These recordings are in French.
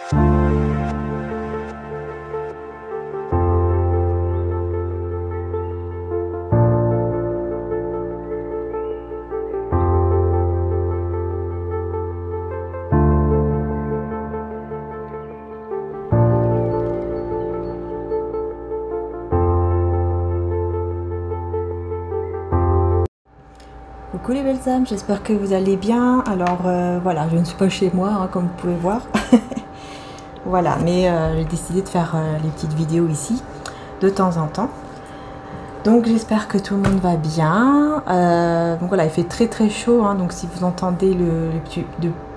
Coucou les belles âmes, j'espère que vous allez bien. Alors voilà, je ne suis pas chez moi, hein, comme vous pouvez voir. Voilà, mais j'ai décidé de faire les petites vidéos ici, de temps en temps. Donc j'espère que tout le monde va bien. Donc voilà, il fait très très chaud, hein, donc si vous entendez le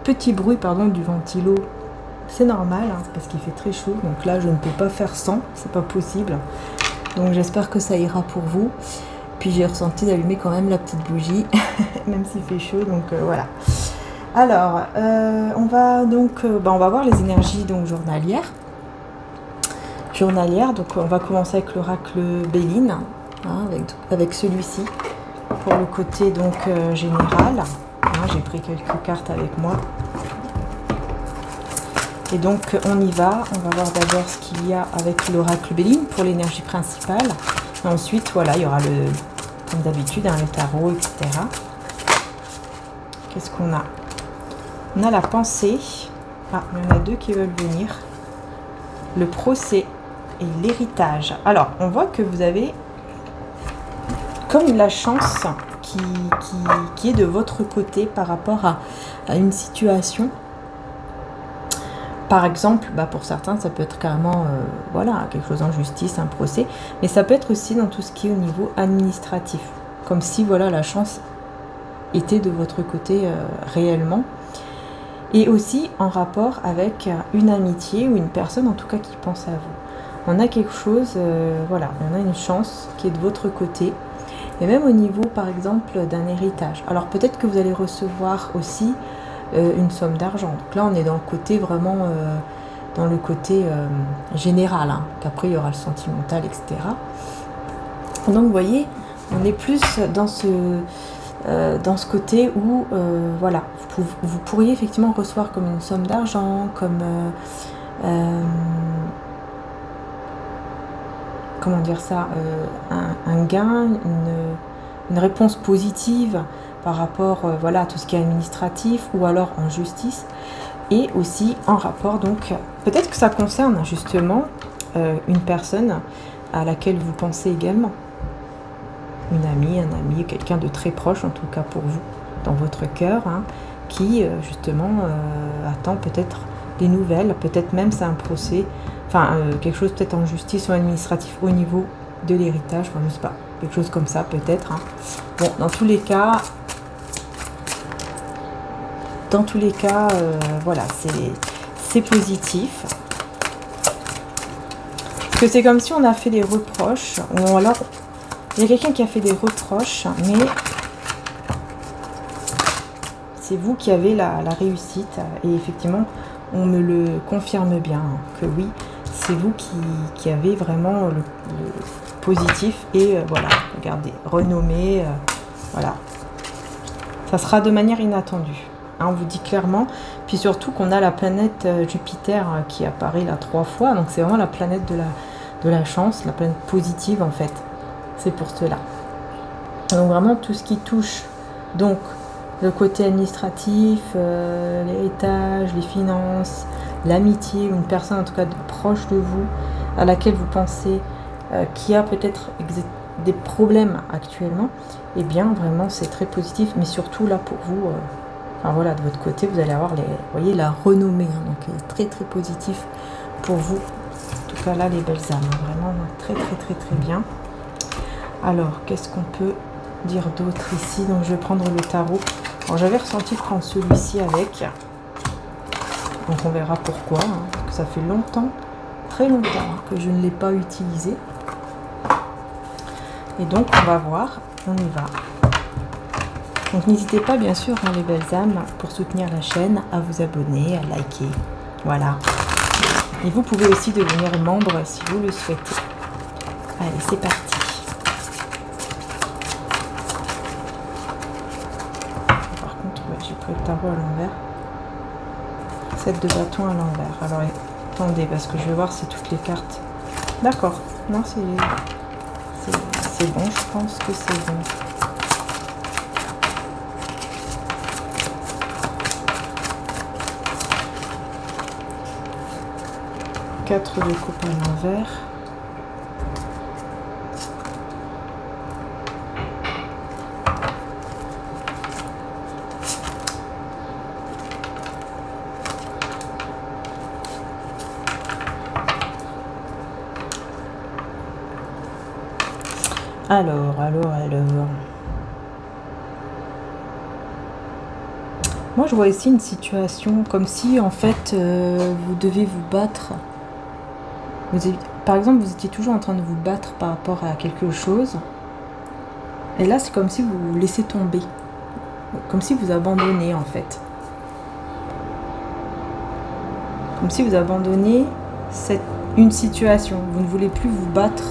petit bruit pardon, du ventilo, c'est normal, hein, c'est parce qu'il fait très chaud. Donc là, je ne peux pas faire sans, c'est pas possible. Donc j'espère que ça ira pour vous. Puis j'ai ressenti d'allumer quand même la petite bougie, même s'il fait chaud, donc voilà. Alors, on va donc, on va voir les énergies donc journalières. Donc on va commencer avec l'oracle Béline, hein, avec celui-ci, pour le côté donc général. Hein, j'ai pris quelques cartes avec moi. Et donc on y va, on va voir d'abord ce qu'il y a avec l'oracle Béline pour l'énergie principale. Et ensuite, voilà, il y aura comme d'habitude, hein, le tarot, etc. Qu'est-ce qu'on a? On a la pensée. Ah, il y en a deux qui veulent venir. Le procès et l'héritage. Alors, on voit que vous avez comme la chance qui est de votre côté par rapport à une situation. Par exemple, pour certains, ça peut être carrément voilà, quelque chose en justice, un procès, mais ça peut être aussi dans tout ce qui est au niveau administratif, comme si voilà, la chance était de votre côté réellement, et aussi en rapport avec une amitié ou une personne en tout cas qui pense à vous. On a quelque chose, voilà, on a une chance qui est de votre côté, et même au niveau par exemple d'un héritage. Alors peut-être que vous allez recevoir aussi une somme d'argent. Donc là on est dans le côté vraiment dans le côté général, hein, qu'après il y aura le sentimental, etc. Donc vous voyez, on est plus dans ce côté où voilà, vous pourriez effectivement recevoir comme une somme d'argent, comme comment dire ça, un gain, une réponse positive par rapport voilà, à tout ce qui est administratif ou alors en justice, et aussi en rapport, donc peut-être que ça concerne justement une personne à laquelle vous pensez également, une amie, un ami, quelqu'un de très proche en tout cas pour vous, dans votre cœur, hein, qui justement attend peut-être des nouvelles, peut-être même c'est un procès, enfin quelque chose peut-être en justice ou administratif au niveau de l'héritage, enfin, je sais pas, quelque chose comme ça peut-être, hein. Bon, dans tous les cas, voilà, c'est positif. Parce que c'est comme si on a fait des reproches, ou alors il y a quelqu'un qui a fait des reproches, mais c'est vous qui avez la réussite. Et effectivement, on me le confirme bien, hein, que oui, c'est vous qui avez vraiment le positif. Et voilà, regardez, renommé, voilà. Ça sera de manière inattendue. On vous dit clairement, puis surtout qu'on a la planète Jupiter qui apparaît là 3 fois, donc c'est vraiment la planète de la chance, la planète positive en fait, c'est pour cela. Donc vraiment tout ce qui touche donc le côté administratif, l'héritage, les finances, l'amitié, une personne en tout cas proche de vous, à laquelle vous pensez qui a peut-être des problèmes actuellement, et bien vraiment c'est très positif, mais surtout là pour vous, enfin, voilà, de votre côté, vous allez avoir vous voyez, la renommée, hein, donc très très positif pour vous. En tout cas là, les belles âmes, vraiment très très très très bien. Alors, qu'est-ce qu'on peut dire d'autre ici? Donc je vais prendre le tarot. Alors j'avais ressenti prendre celui-ci avec. Donc on verra pourquoi, hein, parce que ça fait longtemps, très longtemps, hein, que je ne l'ai pas utilisé. Et donc on va voir, on y va. Donc n'hésitez pas bien sûr, hein, les belles âmes, pour soutenir la chaîne, à vous abonner, à liker. Voilà. Et vous pouvez aussi devenir membre si vous le souhaitez. Allez, c'est parti. Par contre, ouais, j'ai pris le tarot à l'envers. 7 de bâton à l'envers. Alors attendez, parce que je vais voir si toutes les cartes... D'accord, non c'est bon, je pense que c'est bon. Quatre de coupe à l'envers. Alors. Moi, je vois ici une situation comme si, en fait, vous devez vous battre. Par exemple, vous étiez toujours en train de vous battre par rapport à quelque chose. Et là, c'est comme si vous vous laissez tomber. Comme si vous abandonnez, en fait. Comme si vous abandonnez une situation. Vous ne voulez plus vous battre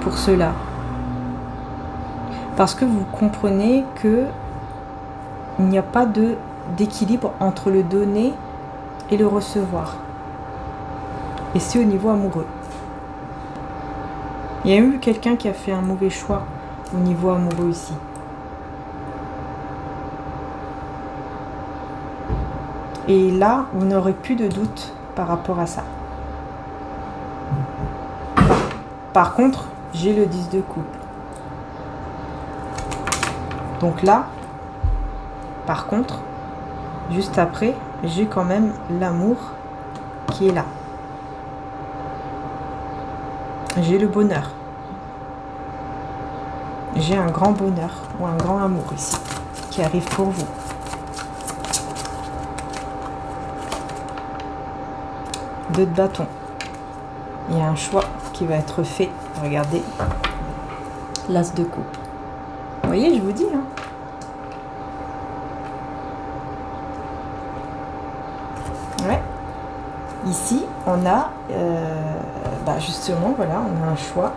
pour cela. Parce que vous comprenez que il n'y a pas d'équilibre entre le donner et le recevoir. Et c'est au niveau amoureux. Il y a eu quelqu'un qui a fait un mauvais choix au niveau amoureux ici. Et là, vous n'aurez plus de doute par rapport à ça. Par contre, j'ai le 10 de coupe. Donc là, par contre, juste après, j'ai quand même l'amour qui est là. J'ai le bonheur. J'ai un grand bonheur ou un grand amour ici qui arrive pour vous. Deux de bâton. Il y a un choix qui va être fait. Regardez. L'as de coupe. Vous voyez, je vous dis. Hein. Ouais. Ici, on a justement, voilà, on a un choix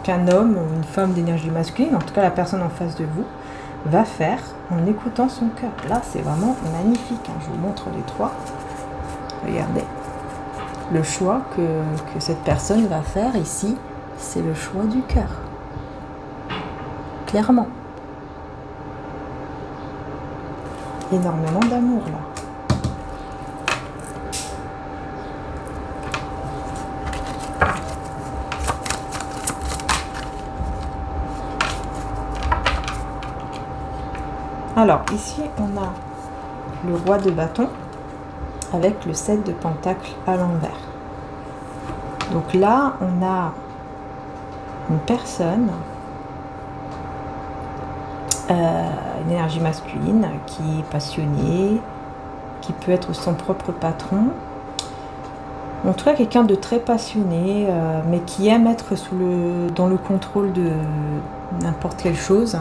qu'un homme ou une femme d'énergie masculine, en tout cas la personne en face de vous, va faire en écoutant son cœur. Là, c'est vraiment magnifique. Hein. Je vous montre les trois. Regardez. Le choix que cette personne va faire ici, c'est le choix du cœur. Clairement. Énormément d'amour là. Alors ici on a le roi de bâton avec le 7 de pentacle à l'envers. Donc là on a une personne, une énergie masculine qui est passionnée, qui peut être son propre patron. En tout cas quelqu'un de très passionné, mais qui aime être dans le contrôle de n'importe quelle chose.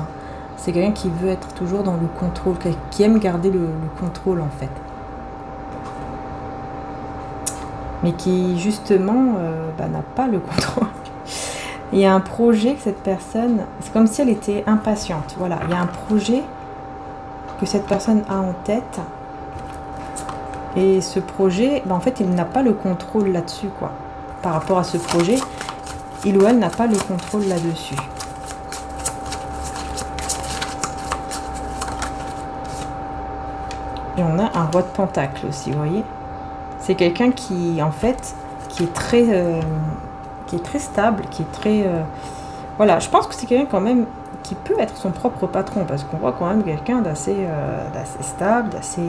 C'est quelqu'un qui veut être toujours dans le contrôle, qui aime garder le contrôle en fait. Mais qui justement n'a pas le contrôle. Il y a un projet que cette personne, c'est comme si elle était impatiente. Voilà, il y a un projet que cette personne a en tête. Et ce projet, en fait, il n'a pas le contrôle là-dessus, quoi. Par rapport à ce projet, il ou elle n'a pas le contrôle là-dessus. Et on a un roi de pentacle aussi, vous voyez. C'est quelqu'un qui, en fait, qui est très stable, qui est très... voilà, je pense que c'est quelqu'un quand même qui peut être son propre patron, parce qu'on voit quand même quelqu'un d'assez stable, d'assez...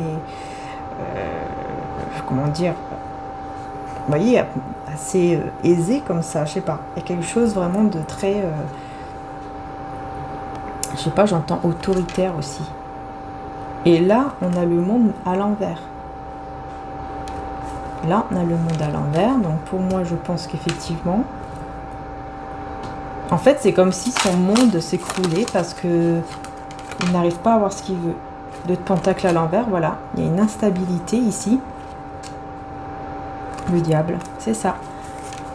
comment dire, vous voyez, assez aisé comme ça, je sais pas. Il y a quelque chose vraiment de très... je sais pas, j'entends autoritaire aussi. Et là, on a le monde à l'envers. Là, on a le monde à l'envers. Donc, pour moi, je pense qu'effectivement... En fait, c'est comme si son monde s'écroulait parce que il n'arrive pas à avoir ce qu'il veut. Deux de pentacle à l'envers, voilà. Il y a une instabilité ici. Le diable, c'est ça.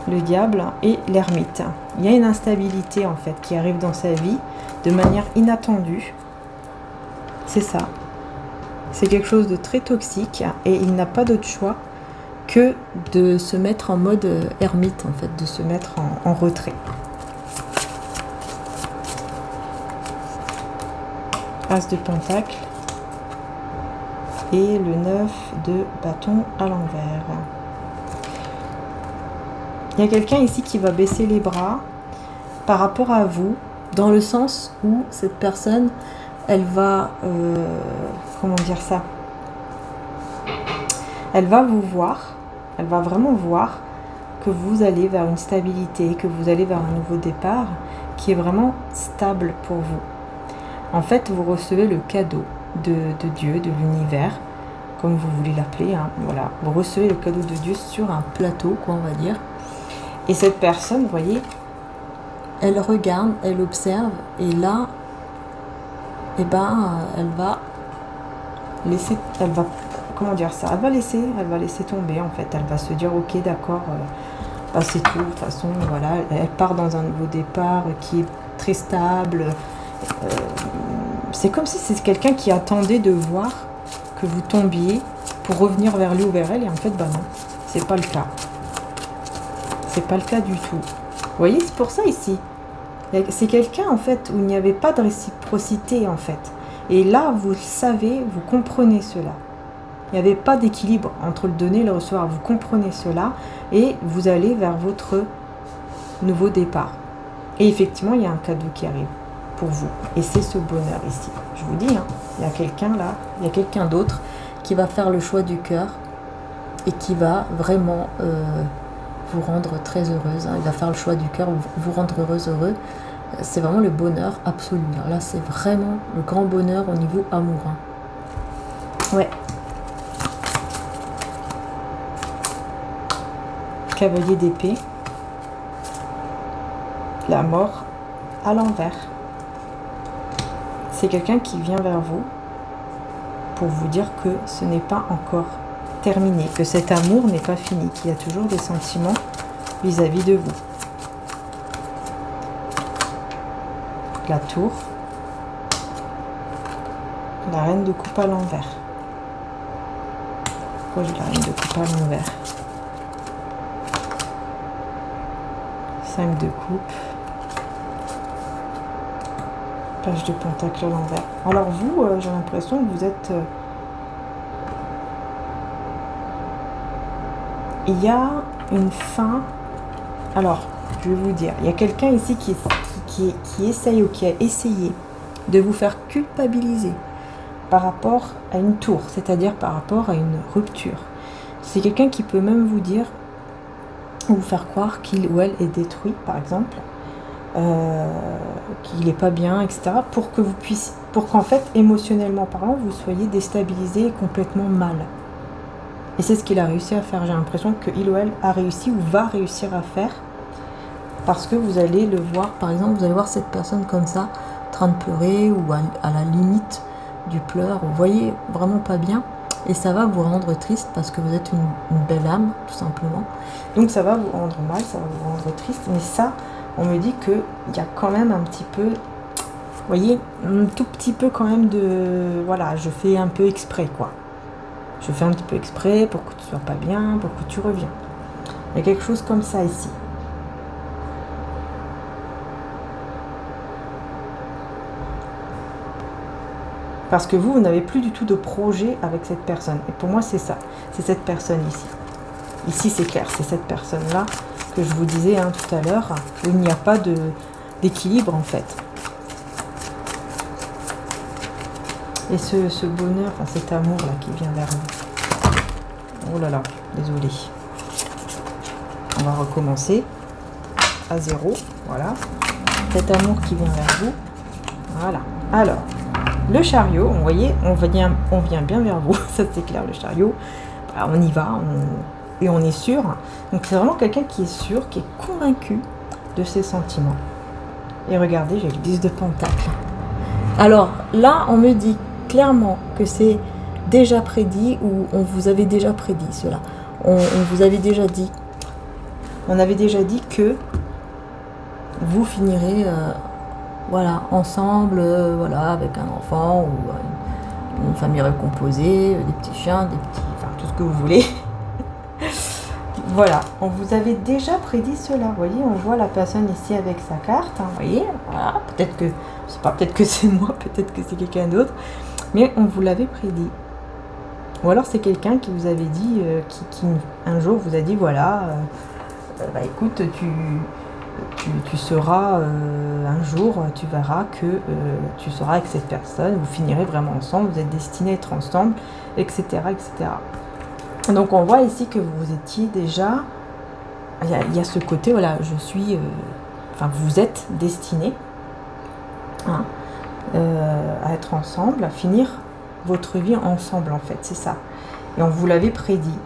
Le diable et l'ermite. Il y a une instabilité, en fait, qui arrive dans sa vie de manière inattendue. C'est ça. C'est quelque chose de très toxique et il n'a pas d'autre choix que de se mettre en mode ermite, en fait, de se mettre en retrait. As de pentacle et le 9 de bâton à l'envers. Il y a quelqu'un ici qui va baisser les bras par rapport à vous, dans le sens où cette personne, elle va, comment dire ça, elle va vous voir, elle va vraiment voir que vous allez vers une stabilité, que vous allez vers un nouveau départ qui est vraiment stable pour vous. En fait, vous recevez le cadeau de Dieu, de l'univers, comme vous voulez l'appeler, hein, voilà. Vous recevez le cadeau de Dieu sur un plateau, quoi, on va dire. Et cette personne, vous voyez, elle regarde, elle observe, et là, eh ben, elle va laisser, elle va, comment dire ça, elle va laisser tomber, en fait. Elle va se dire, ok, d'accord, bah, c'est tout, de toute façon, voilà. Elle part dans un nouveau départ qui est très stable. C'est comme si c'est quelqu'un qui attendait de voir que vous tombiez pour revenir vers lui ou vers elle, et en fait, bah non, c'est pas le cas. C'est pas le cas du tout. Vous voyez, c'est pour ça ici. C'est quelqu'un, en fait, où il n'y avait pas de réciprocité, en fait. Et là, vous le savez, vous comprenez cela. Il n'y avait pas d'équilibre entre le donner et le recevoir. Vous comprenez cela et vous allez vers votre nouveau départ. Et effectivement, il y a un cadeau qui arrive pour vous. Et c'est ce bonheur ici. Je vous dis, hein, il y a quelqu'un là, il y a quelqu'un d'autre qui va faire le choix du cœur et qui va vraiment vous rendre très heureuse. Hein. Il va faire le choix du cœur, vous rendre heureuse, heureux. C'est vraiment le bonheur absolu. Là, c'est vraiment le grand bonheur au niveau amour. Hein. Ouais. Cavalier d'épée. La mort à l'envers. C'est quelqu'un qui vient vers vous pour vous dire que ce n'est pas encore terminé, que cet amour n'est pas fini, qu'il y a toujours des sentiments vis-à-vis de vous. La tour. La reine de coupe à l'envers. Pourquoi j'ai la reine de coupe à l'envers? 5 de coupe. Page de pentacle à l'envers. Alors vous, j'ai l'impression que vous êtes... il y a une fin... Alors, je vais vous dire, il y a quelqu'un ici qui essaye ou qui a essayé de vous faire culpabiliser par rapport à une tour, c'est-à-dire par rapport à une rupture. C'est quelqu'un qui peut même vous dire, ou vous faire croire qu'il ou elle est détruit, par exemple, qu'il n'est pas bien, etc., pour que vous puissiez, pour qu'en fait, émotionnellement parlant, vous soyez déstabilisé et complètement mal. Et c'est ce qu'il a réussi à faire. J'ai l'impression qu'il ou elle a réussi ou va réussir à faire, parce que vous allez le voir, par exemple, vous allez voir cette personne comme ça, en train de pleurer ou à la limite du pleur, vous voyez vraiment pas bien, et ça va vous rendre triste parce que vous êtes une belle âme, tout simplement. Donc ça va vous rendre mal, ça va vous rendre triste, mais ça, on me dit qu'il y a quand même un petit peu, vous voyez, un tout petit peu quand même de, voilà, je fais un peu exprès, quoi. Je fais un petit peu exprès pour que tu sois pas bien, pour que tu reviens. Il y a quelque chose comme ça ici. Parce que vous n'avez plus du tout de projet avec cette personne. Et pour moi, c'est ça. C'est cette personne ici. Ici, c'est clair. C'est cette personne-là que je vous disais hein, tout à l'heure, où il n'y a pas d'équilibre, en fait. Et ce bonheur, enfin, cet amour-là qui vient vers nous. Oh là là, désolé. On va recommencer à 0. Voilà. Cet amour qui vient vers vous. Voilà. Alors... le chariot, vous voyez, on vient bien vers vous, ça c'est clair, le chariot. Alors, on y va, et on est sûr. Donc c'est vraiment quelqu'un qui est sûr, qui est convaincu de ses sentiments. Et regardez, j'ai le 10 de pentacle. Alors là, on me dit clairement que c'est déjà prédit, ou on vous avait déjà prédit cela. On vous avait déjà dit, on avait déjà dit que vous finirez... voilà, ensemble, voilà, avec un enfant ou une famille recomposée, des petits chiens, des petits... Enfin, tout ce que vous voulez. Voilà, on vous avait déjà prédit cela. Vous voyez, on voit la personne ici avec sa carte. Vous voyez, voilà, peut-être que... Je sais pas, peut-être que c'est moi, peut-être que c'est quelqu'un d'autre. Mais on vous l'avait prédit. Ou alors c'est quelqu'un qui vous avait dit, qui un jour vous a dit, voilà, bah écoute, tu seras, un jour, tu verras que tu seras avec cette personne, vous finirez vraiment ensemble, vous êtes destinés à être ensemble, etc., etc. Donc on voit ici que vous étiez déjà, il y a ce côté, voilà, je suis, enfin vous êtes destinés hein, à être ensemble, à finir votre vie ensemble en fait, c'est ça. Et on vous l'avait prédit.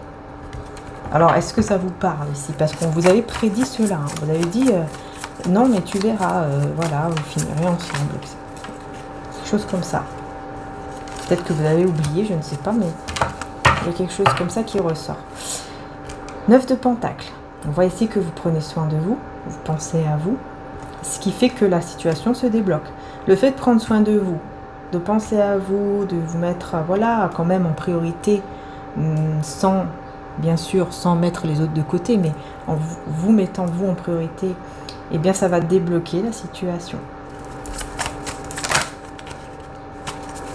Alors est-ce que ça vous parle ici? Parce qu'on vous avait prédit cela, hein. Vous avez dit non mais tu verras, voilà, vous finirez ensemble. Quelque chose comme ça. Peut-être que vous avez oublié, je ne sais pas, mais il y a quelque chose comme ça qui ressort. 9 de Pentacles. On voit ici que vous prenez soin de vous, vous pensez à vous, ce qui fait que la situation se débloque. Le fait de prendre soin de vous, de penser à vous, de vous mettre, voilà, quand même en priorité, sans, bien sûr, sans mettre les autres de côté, mais en vous mettant vous en priorité, eh bien, ça va débloquer la situation.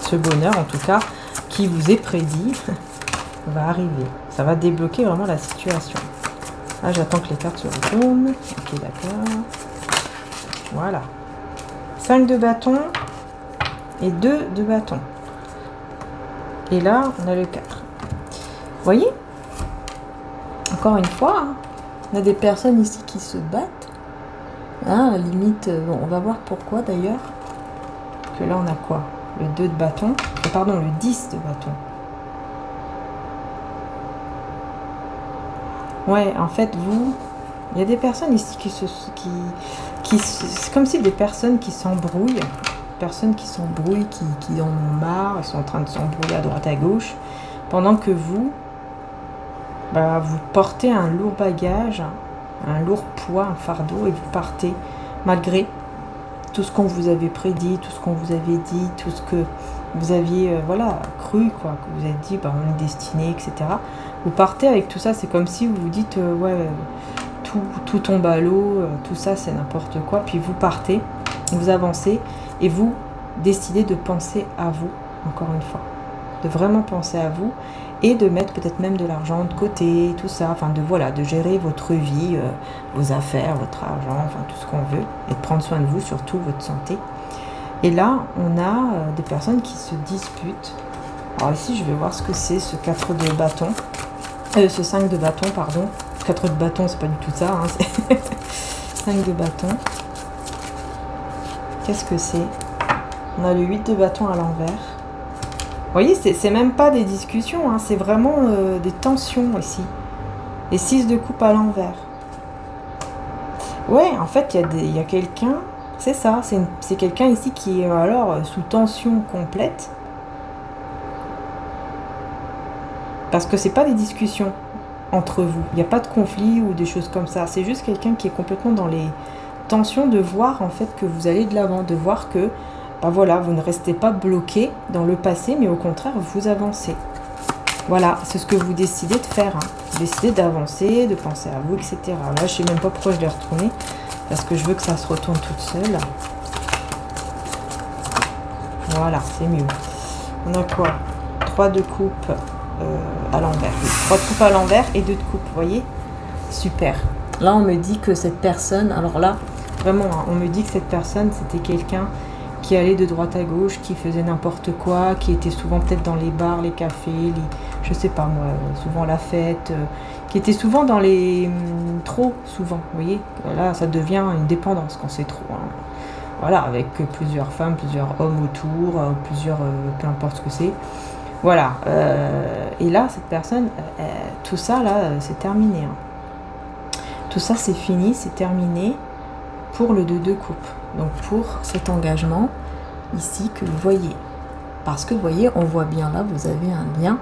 Ce bonheur, en tout cas, qui vous est prédit, va arriver. Ça va débloquer vraiment la situation. Là, j'attends que les cartes se retournent. Ok, d'accord. Voilà. 5 de bâton. Et 2 de bâton. Et là, on a le 4. Vous voyez? Encore une fois, hein, on a des personnes ici qui se battent. Hein, à la limite, bon, on va voir pourquoi d'ailleurs. Que là, on a quoi? Le 2 de bâton. Pardon, le 10 de bâton. Ouais, en fait, vous... Il y a des personnes ici c'est comme si des personnes qui s'embrouillent. Personnes qui s'embrouillent, qui en ont marre, ils sont en train de s'embrouiller à droite à gauche, pendant que vous, bah, vous portez un lourd bagage, un lourd poids, un fardeau, et vous partez malgré tout ce qu'on vous avait prédit, tout ce qu'on vous avait dit, tout ce que vous aviez voilà, cru, quoi, que vous avez dit, bah, on est destiné, etc. Vous partez avec tout ça, c'est comme si vous vous dites, ouais, tout tombe à l'eau, tout ça c'est n'importe quoi, puis vous partez, vous avancez, et vous décidez de penser à vous, encore une fois. De vraiment penser à vous, et de mettre peut-être même de l'argent de côté, tout ça, enfin de, voilà, de gérer votre vie, vos affaires, votre argent, enfin tout ce qu'on veut, et de prendre soin de vous, surtout votre santé. Et là, on a des personnes qui se disputent. Alors ici, je vais voir ce que c'est, ce 4 de bâton. Ce 5 de bâton, pardon. 4 de bâton, c'est pas du tout ça. Hein, 5 de bâton. Qu'est-ce que c'est? On a le 8 de bâton à l'envers. Vous voyez, c'est même pas des discussions, hein, c'est vraiment des tensions ici. Et 6 de coupe à l'envers. Ouais, en fait, il y a quelqu'un... C'est ça, c'est quelqu'un ici qui est alors sous tension complète. Parce que c'est pas des discussions entre vous. Il n'y a pas de conflit ou des choses comme ça. C'est juste quelqu'un qui est complètement dans les tensions de voir en fait que vous allez de l'avant, de voir que bah voilà, vous ne restez pas bloqué dans le passé, mais au contraire, vous avancez. Voilà, c'est ce que vous décidez de faire. Hein. Vous décidez d'avancer, de penser à vous, etc. Là, je ne sais même pas pourquoi je l'ai retourné. Parce que je veux que ça se retourne toute seule. Voilà, c'est mieux. On a quoi? 3 de coupe à l'envers. 3 de coupe à l'envers et 2 de coupe, vous voyez? Super. Là, on me dit que cette personne... Alors là, vraiment, hein, on me dit que cette personne, c'était quelqu'un qui allait de droite à gauche, qui faisait n'importe quoi, qui était souvent peut-être dans les bars, les cafés, je sais pas moi, souvent la fête... qui était souvent dans les... trop souvent, vous voyez. Là, ça devient une dépendance quand c'est trop. Hein. Voilà, avec plusieurs femmes, plusieurs hommes autour, plusieurs... peu importe ce que c'est. Voilà. Et là, cette personne, tout ça, là, c'est terminé. Hein. Tout ça, c'est fini, c'est terminé pour le 2 de coupe. Donc, pour cet engagement ici que vous voyez. Parce que, vous voyez, on voit bien là, vous avez un lien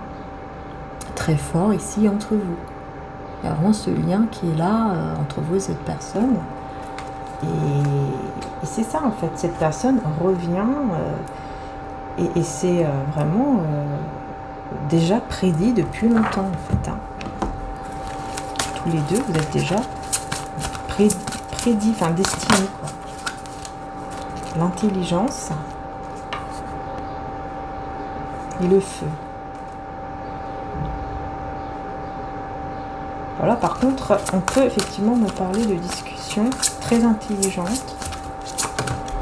très fort ici entre vous. Il y a vraiment ce lien qui est là entre vous et cette personne. Et c'est ça en fait, cette personne revient Et c'est vraiment déjà prédit depuis longtemps en fait. Hein. Tous les deux, vous êtes déjà prédit, enfin destiné quoi. L'intelligence et le feu. Voilà, par contre, on peut effectivement me parler de discussions très intelligentes,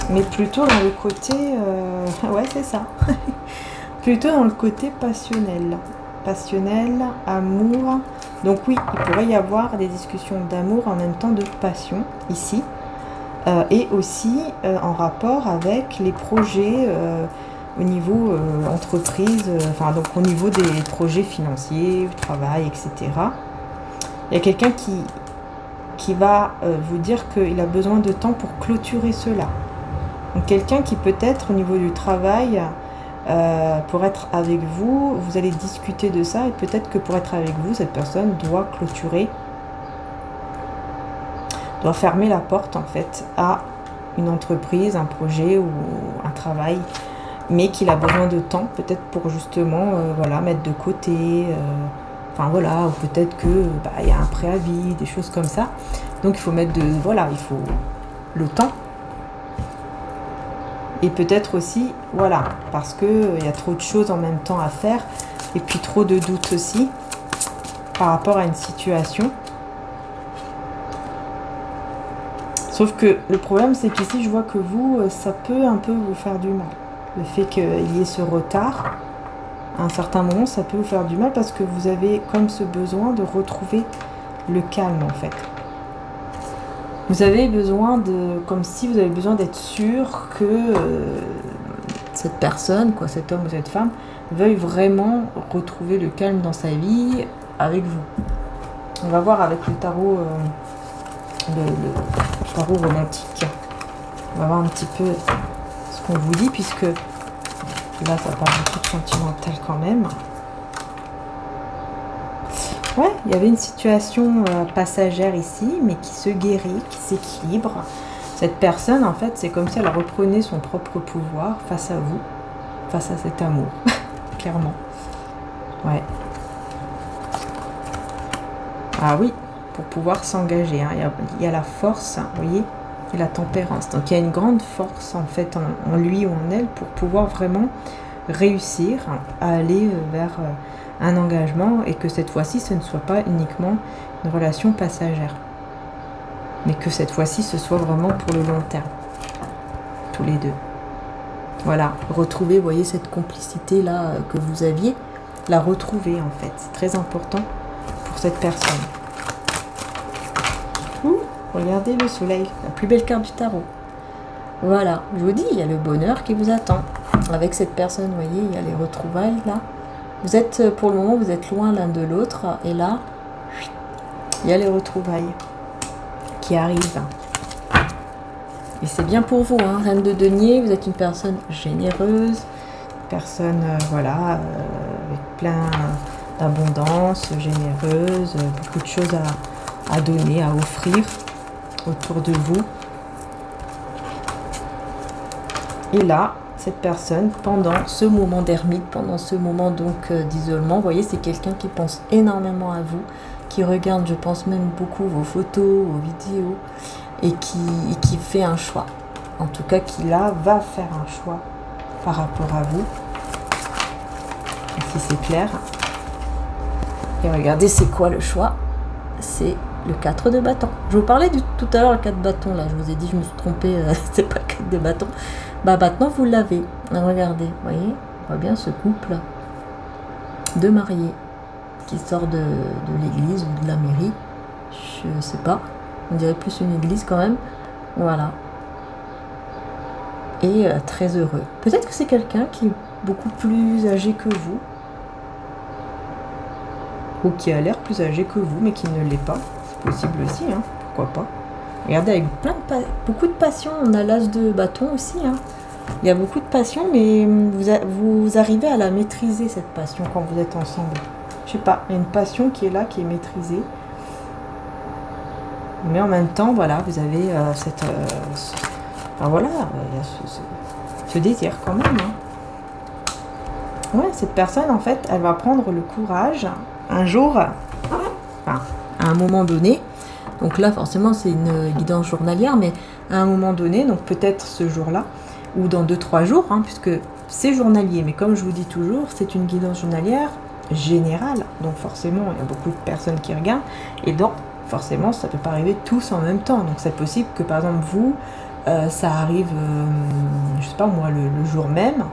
mais plutôt dans le côté... ouais, c'est ça. Plutôt dans le côté passionnel. Passionnel, amour. Donc oui, il pourrait y avoir des discussions d'amour en même temps de passion, ici. Et aussi en rapport avec les projets au niveau entreprise, enfin donc au niveau des projets financiers, travail, etc. Il y a quelqu'un qui va vous dire qu'il a besoin de temps pour clôturer cela. Donc quelqu'un qui peut-être au niveau du travail, pour être avec vous, vous allez discuter de ça et peut-être que pour être avec vous, cette personne doit clôturer, doit fermer la porte en fait à une entreprise, un projet ou un travail, mais qu'il a besoin de temps peut-être pour justement voilà, mettre de côté... Enfin voilà, ou peut-être que y a un préavis, des choses comme ça. Donc il faut mettre voilà, il faut le temps. Et peut-être aussi, voilà, parce que il y a trop de choses en même temps à faire, et puis trop de doutes aussi par rapport à une situation. Sauf que le problème, c'est qu'ici, je vois que vous, ça peut un peu vous faire du mal. Le fait qu'il y ait ce retard, à un certain moment, ça peut vous faire du mal parce que vous avez comme ce besoin de retrouver le calme en fait. Vous avez besoin de, comme si vous avez besoin d'être sûr que cette personne, quoi, cet homme ou cette femme, veuille vraiment retrouver le calme dans sa vie avec vous. On va voir avec le tarot, le tarot romantique. On va voir un petit peu ce qu'on vous dit puisque là, ça parle beaucoup de sentimental quand même. Ouais, il y avait une situation passagère ici, mais qui se guérit, qui s'équilibre. Cette personne, en fait, c'est comme si elle reprenait son propre pouvoir face à vous, face à cet amour, clairement. Ouais. Ah oui, pour pouvoir s'engager. Hein. Il y a la force, vous voyez, et la tempérance. Donc il y a une grande force en fait en lui ou en elle pour pouvoir vraiment réussir à aller vers un engagement et que cette fois-ci ce ne soit pas uniquement une relation passagère, mais que cette fois-ci ce soit vraiment pour le long terme, tous les deux. Voilà, retrouver, vous voyez, cette complicité là que vous aviez, la retrouver en fait, c'est très important pour cette personne. Regardez le soleil, la plus belle carte du tarot. Voilà, je vous dis, il y a le bonheur qui vous attend. Avec cette personne, vous voyez, il y a les retrouvailles là. Vous êtes, pour le moment, vous êtes loin l'un de l'autre. Et là, il y a les retrouvailles qui arrivent. Et c'est bien pour vous, hein, Reine de Denier, vous êtes une personne généreuse, une personne, voilà, avec plein d'abondance, généreuse, beaucoup de choses à donner, à offrir autour de vous. Et là, cette personne, pendant ce moment d'ermite, pendant ce moment donc d'isolement, vous voyez, c'est quelqu'un qui pense énormément à vous, qui regarde, je pense même beaucoup vos photos, vos vidéos, et qui fait un choix. En tout cas, qui là va faire un choix par rapport à vous. Ici, c'est clair. Et regardez, c'est quoi le choix? C'est le 4 de bâton. Je vous parlais tout à l'heure le 4 de bâton, là. Je vous ai dit, je me suis trompée, c'est pas le 4 de bâton. Bah maintenant, vous l'avez. Regardez, vous voyez, on voit bien ce couple de mariés qui sort de l'église ou de la mairie. Je sais pas. On dirait plus une église quand même. Voilà. Et très heureux. Peut-être que c'est quelqu'un qui est beaucoup plus âgé que vous. Ou qui a l'air plus âgé que vous, mais qui ne l'est pas. C'est possible aussi, hein. Pourquoi pas. Regardez, avec beaucoup de passion. On a l'as de bâton aussi, hein. Il y a beaucoup de passion, mais vous arrivez à la maîtriser, cette passion, quand vous êtes ensemble. Je sais pas, il y a une passion qui est là, qui est maîtrisée. Mais en même temps, voilà, vous avez enfin voilà, il y a ce désir quand même. Hein. Ouais, cette personne, en fait, elle va prendre le courage un jour, enfin, à un moment donné. Donc là, forcément, c'est une guidance journalière, mais à un moment donné, donc peut-être ce jour-là, ou dans 2-3 jours, hein, puisque c'est journalier. Mais comme je vous dis toujours, c'est une guidance journalière générale. Donc forcément, il y a beaucoup de personnes qui regardent. Et donc, forcément, ça ne peut pas arriver tous en même temps. Donc c'est possible que, par exemple, vous, ça arrive, je sais pas moi, le jour même,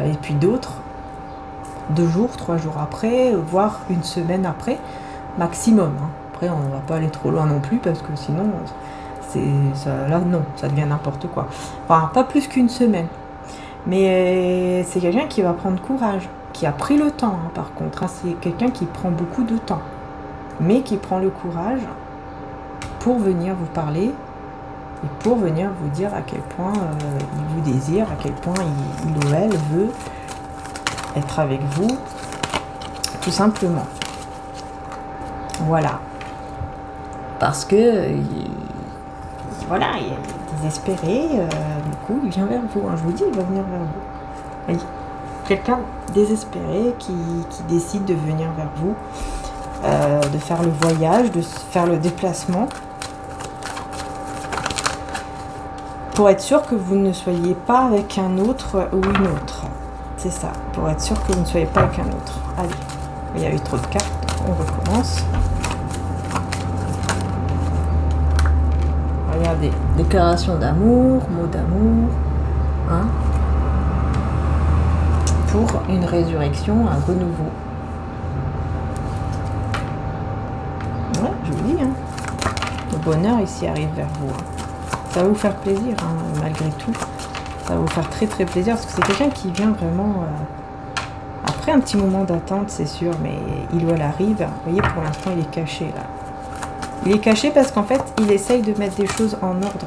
et puis d'autres, 2 jours, 3 jours après, voire une semaine après, maximum. Hein. Après, on ne va pas aller trop loin non plus, parce que sinon, là, non, ça devient n'importe quoi. Enfin, pas plus qu'une semaine. Mais c'est quelqu'un qui va prendre courage, qui a pris le temps, hein, par contre. Hein, c'est quelqu'un qui prend beaucoup de temps, mais qui prend le courage pour venir vous parler et pour venir vous dire à quel point il vous désire, à quel point il ou elle veut être avec vous, tout simplement. Voilà. Parce que voilà, il est désespéré, du coup, il vient vers vous. Hein, je vous dis, il va venir vers vous. Oui. Quelqu'un désespéré qui décide de venir vers vous, de faire le voyage, de faire le déplacement, pour être sûr que vous ne soyez pas avec un autre ou une autre. C'est ça, pour être sûr que vous ne soyez pas avec un autre. Allez, il y a eu trop de cartes, on recommence. Regardez, déclaration d'amour, mot d'amour, hein, pour une résurrection, un renouveau. Ouais, je vous dis, hein, le bonheur ici arrive vers vous. Hein. Ça va vous faire plaisir, hein, malgré tout. Ça va vous faire très très plaisir, parce que c'est quelqu'un qui vient vraiment... après un petit moment d'attente, c'est sûr, mais il ou elle arrive. Vous voyez, pour l'instant, il est caché, là. Il est caché parce qu'en fait, il essaye de mettre des choses en ordre.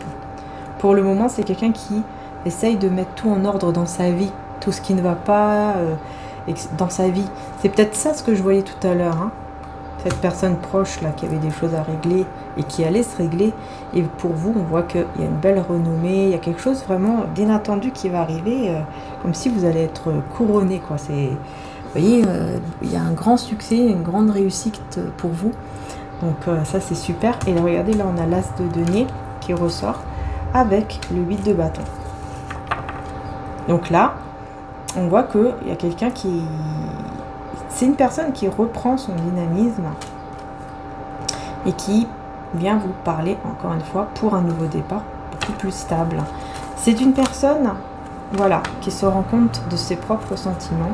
Pour le moment, c'est quelqu'un qui essaye de mettre tout en ordre dans sa vie. Tout ce qui ne va pas dans sa vie. C'est peut-être ça ce que je voyais tout à l'heure. Hein. Cette personne proche, là, qui avait des choses à régler et qui allait se régler. Et pour vous, on voit qu'il y a une belle renommée. Il y a quelque chose vraiment d'inattendu qui va arriver. Comme si vous allez être couronné, quoi. Vous voyez, il y a un grand succès, une grande réussite pour vous. Donc ça c'est super. Et là, regardez, là on a l'as de denier qui ressort avec le 8 de bâton. Donc là, on voit qu'il y a quelqu'un qui... C'est une personne qui reprend son dynamisme et qui vient vous parler, encore une fois, pour un nouveau départ beaucoup plus stable. C'est une personne, voilà, qui se rend compte de ses propres sentiments.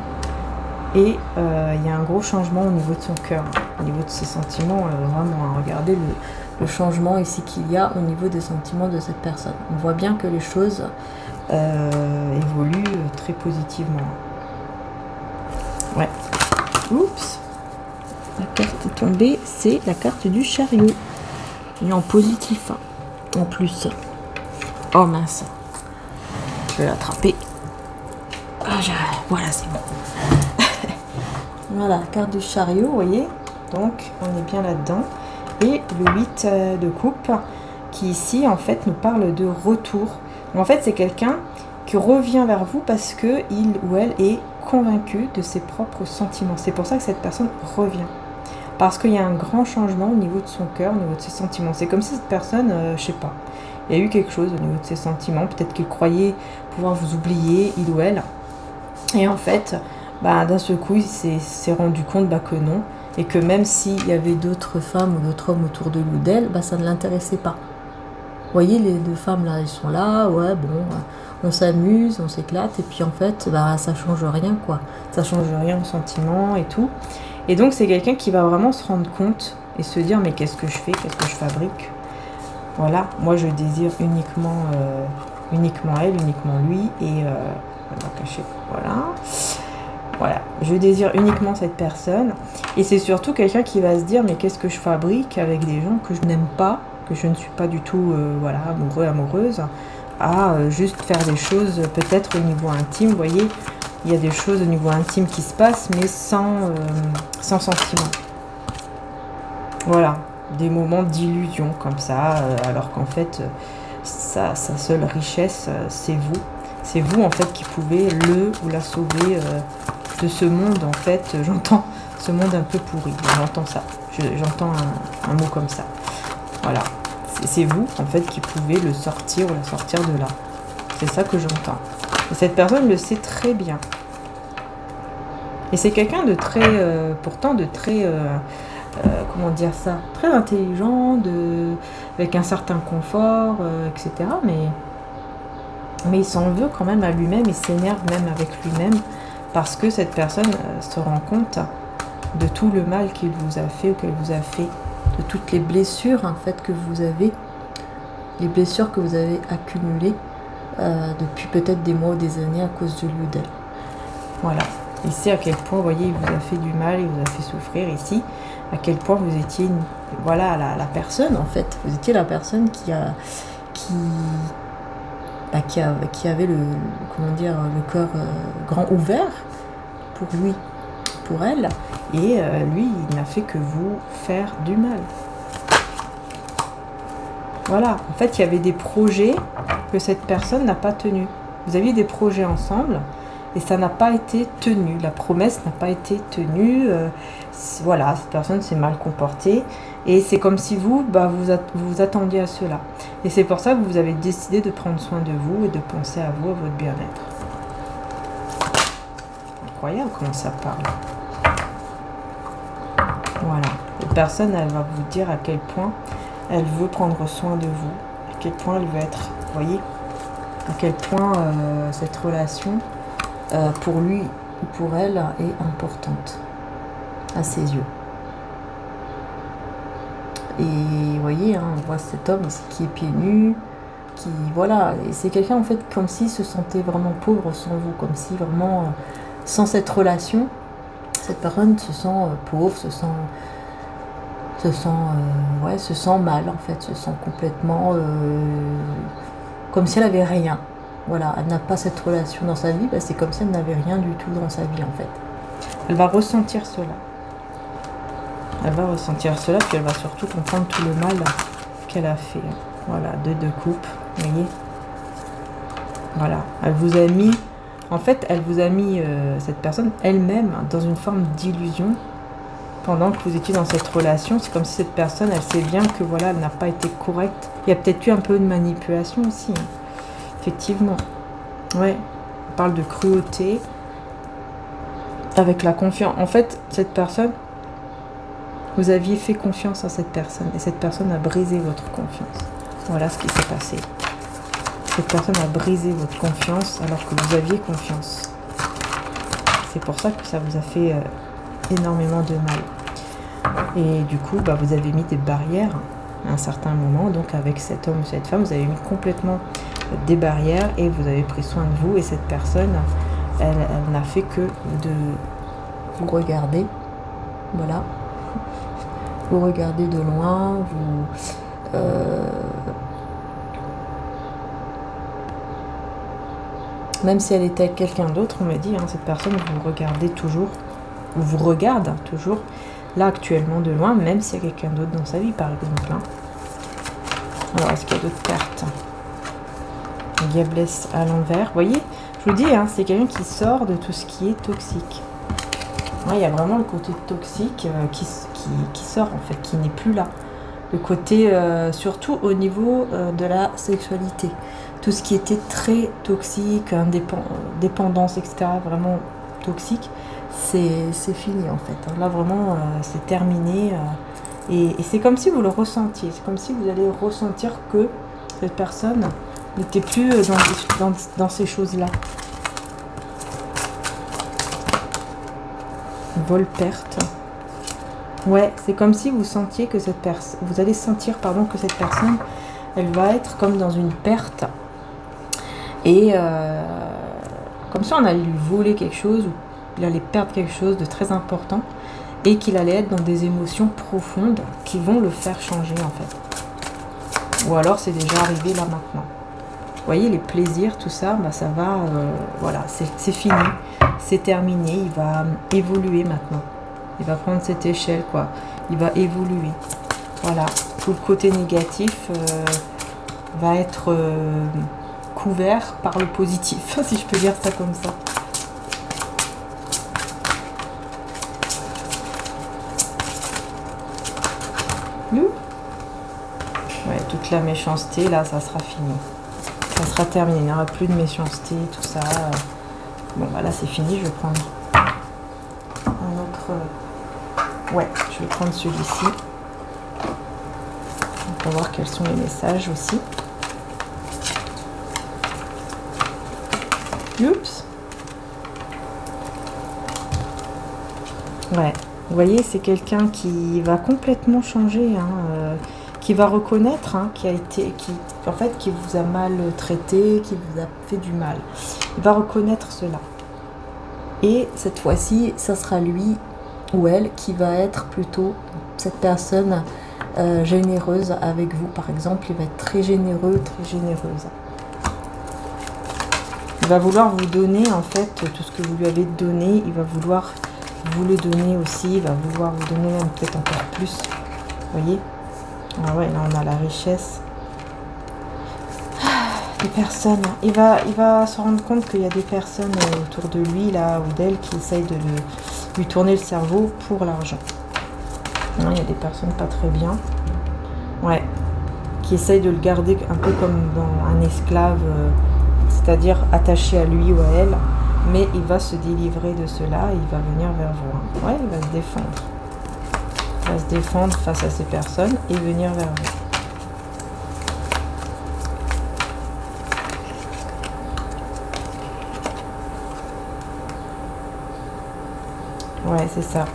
Et il y a un gros changement au niveau de son cœur, au niveau de ses sentiments, vraiment. Hein, regardez le changement ici qu'il y a au niveau des sentiments de cette personne. On voit bien que les choses évoluent très positivement. Ouais. Oups. La carte est tombée, c'est la carte du chariot. Et en positif, hein, en plus. Oh mince. Je vais l'attraper. Ah, voilà, c'est bon. Voilà, carte du chariot, vous voyez. Donc, on est bien là-dedans. Et le 8 de coupe, qui ici, en fait, nous parle de retour. Donc, en fait, c'est quelqu'un qui revient vers vous parce que il ou elle est convaincu de ses propres sentiments. C'est pour ça que cette personne revient. Parce qu'il y a un grand changement au niveau de son cœur, au niveau de ses sentiments. C'est comme si cette personne, je sais pas, il y a eu quelque chose au niveau de ses sentiments. Peut-être qu'il croyait pouvoir vous oublier, il ou elle. Et en fait... Bah, d'un seul coup, il s'est rendu compte que non, et que même s'il y avait d'autres femmes ou d'autres hommes autour de lui ou d'elle, ça ne l'intéressait pas. Vous voyez, les deux femmes là, elles sont là, ouais, bon, on s'amuse, on s'éclate, et puis en fait, ça change rien, quoi. Ça change rien au sentiment et tout. Et donc, c'est quelqu'un qui va vraiment se rendre compte et se dire, mais qu'est-ce que je fais, qu'est-ce que je fabrique? Voilà, moi je désire uniquement elle, uniquement lui, et on va cacher, voilà. Voilà, je désire uniquement cette personne. Et c'est surtout quelqu'un qui va se dire, mais qu'est-ce que je fabrique avec des gens que je n'aime pas, que je ne suis pas du tout voilà, amoureux, amoureuse, à juste faire des choses peut-être au niveau intime. Vous voyez, il y a des choses au niveau intime qui se passent, mais sans sentiment. Voilà, des moments d'illusion comme ça, alors qu'en fait, sa seule richesse, c'est vous. C'est vous, en fait, qui pouvez le ou la sauver de ce monde, en fait, j'entends ce monde un peu pourri, j'entends ça, j'entends un mot comme ça. Voilà, c'est vous, en fait, qui pouvez le sortir ou la sortir de là. C'est ça que j'entends. Et cette personne le sait très bien. Et c'est quelqu'un de très, pourtant de très, comment dire ça, très intelligent, avec un certain confort, etc. Mais il s'en veut quand même à lui-même, il s'énerve même avec lui-même, parce que cette personne se rend compte de tout le mal qu'il vous a fait ou qu'elle vous a fait, de toutes les blessures en fait que vous avez, les blessures que vous avez accumulées depuis peut-être des mois ou des années à cause de lui ou d'elle. Voilà. Il sait à quel point, vous voyez, il vous a fait du mal, il vous a fait souffrir ici, à quel point vous étiez, voilà, la personne, en fait. Vous étiez la personne qui avait comment dire, le cœur grand ouvert pour lui, pour elle, et lui, il n'a fait que vous faire du mal. Voilà, en fait, il y avait des projets que cette personne n'a pas tenus. Vous aviez des projets ensemble, et ça n'a pas été tenu, la promesse n'a pas été tenue, voilà, cette personne s'est mal comportée, et c'est comme si vous vous attendiez à cela. Et c'est pour ça que vous avez décidé de prendre soin de vous et de penser à vous, à votre bien-être. Incroyable comment ça parle. Voilà, cette personne, elle va vous dire à quel point elle veut prendre soin de vous, à quel point elle veut être, vous voyez, à quel point cette relation, pour lui ou pour elle, est importante à ses yeux. Et vous voyez, hein, on voit cet homme ici qui est pieds nus, qui, voilà, et c'est quelqu'un en fait comme s'il se sentait vraiment pauvre sans vous, comme si vraiment, sans cette relation, cette personne se sent pauvre, se sent mal en fait, se sent complètement comme si elle avait rien. Voilà, elle n'a pas cette relation dans sa vie, c'est comme si elle n'avait rien du tout dans sa vie en fait. Elle va ressentir cela. Elle va ressentir cela, puis elle va surtout comprendre tout le mal qu'elle a fait. Voilà, deux coupes, vous voyez. Voilà, elle vous a mis, en fait, elle vous a mis, cette personne elle-même, dans une forme d'illusion, pendant que vous étiez dans cette relation. C'est comme si cette personne, elle sait bien que voilà, elle n'a pas été correcte. Il y a peut-être eu un peu de manipulation aussi, hein. Effectivement. Ouais, on parle de cruauté, avec la confiance. En fait, cette personne, vous aviez fait confiance à cette personne, et cette personne a brisé votre confiance. Voilà ce qui s'est passé. Cette personne a brisé votre confiance alors que vous aviez confiance. C'est pour ça que ça vous a fait énormément de mal. Et du coup, vous avez mis des barrières à un certain moment. Donc avec cet homme ou cette femme, vous avez mis complètement des barrières et vous avez pris soin de vous. Et cette personne, elle n'a fait que de vous regarder. Voilà. Vous regardez de loin, vous... même si elle était avec quelqu'un d'autre, on me dit, hein, cette personne, vous regardez toujours, ou vous regarde toujours, là actuellement de loin, même s'il y a quelqu'un d'autre dans sa vie, par exemple. Hein. Alors, est-ce qu'il y a d'autres cartes? Diablesse à l'envers. Vous voyez, je vous dis, hein, c'est quelqu'un qui sort de tout ce qui est toxique. Ouais, il y a vraiment le côté toxique qui sort, en fait, qui n'est plus là. Le côté, surtout au niveau de la sexualité. Tout ce qui était très toxique, dépendance, etc., vraiment toxique, c'est fini, en fait. Là, vraiment, c'est terminé. Et c'est comme si vous le ressentiez. C'est comme si vous allez ressentir que cette personne n'était plus dans ces choses-là. Vol-perte. Ouais, c'est comme si vous sentiez que cette personne... Vous allez sentir, pardon, que cette personne, elle va être comme dans une perte. Et comme si on allait lui voler quelque chose, ou il allait perdre quelque chose de très important, et qu'il allait être dans des émotions profondes qui vont le faire changer, en fait. Ou alors, c'est déjà arrivé là, maintenant. Vous voyez, les plaisirs, tout ça, ça va... voilà, c'est fini. C'est terminé. Il va évoluer maintenant. Il va prendre cette échelle, quoi. Il va évoluer. Voilà. Tout le côté négatif va être couvert par le positif, si je peux dire ça comme ça. la méchanceté, là, ça sera fini. Ça sera terminé. Il n'y aura plus de méchanceté, tout ça. Bon, bah là, c'est fini. Je vais prendre un autre... Ouais, je vais prendre celui-ci. On va voir quels sont les messages aussi. Oups. Ouais, vous voyez, c'est quelqu'un qui va complètement changer, hein, qui va reconnaître, hein, en fait, qui vous a mal traité, qui vous a fait du mal. Il va reconnaître cela. Et cette fois-ci, ça sera lui ou elle qui va être plutôt cette personne généreuse avec vous. Par exemple, il va être très généreux, très généreuse. Il va vouloir vous donner, en fait, tout ce que vous lui avez donné. Il va vouloir vous le donner aussi. Il va vouloir vous donner même peut-être encore plus. Vous voyez? Ah ouais, là, on a la richesse. Des personnes. Il va se rendre compte qu'il y a des personnes autour de lui, là, ou d'elle, qui essayent de lui tourner le cerveau pour l'argent. Il y a des personnes pas très bien. Ouais. Qui essayent de le garder un peu comme dans un esclave, c'est-à-dire attaché à lui ou à elle. Mais il va se délivrer de cela et il va venir vers vous. Ouais, il va se défendre. Il va se défendre face à ces personnes et venir vers vous. Ouais, c'est ça.